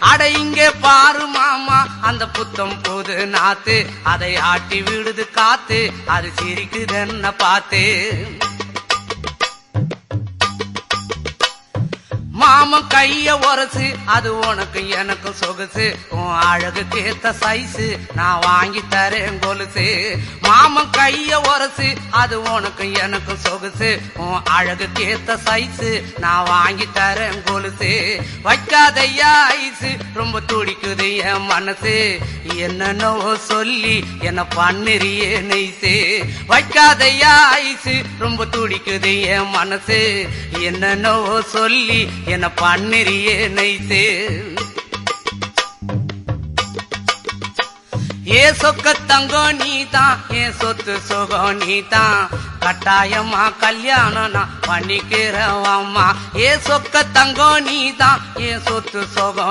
அட இங்கே பாரு மாமா அந்த புத்தம் போது நாத்து அதை ஆட்டி விடுது காத்து அது சிரிக்குது என்ன பார்த்து மாமன் கைய உரசு அது உனக்கு எனக்கும் சொகுசு உன் அழகுக்கு ஏத்த சைஸு நான் வாங்கி தரேன் கொலுசு மாமன் கைய உரசு அது உனக்கு எனக்கும் சொகுசு உன் அழகுக்கு ஏத்த சைஸு நான் வாங்கி தரேன் கொலுசு வைக்காதையா ஐசு ரொம்ப துடிக்குது என் மனசு என்னன்னோ சொல்லி என்ன பண்ணுறியே நெய்சு வைக்காதையா ஐசு ரொம்ப துடிக்குது என் மனசு என்னன்னோ சொல்லி என்ன பண்ணுறியே நைசு ஏ சொக்க தங்கம் நீதான் என் சொத்து சுகம் நீதான் கட்டாயமா கல்யாணம் நான் பண்ணிக்கிறவாம்மா ஏ சொக்க தங்கம் நீதான் என் சொத்து சுகம்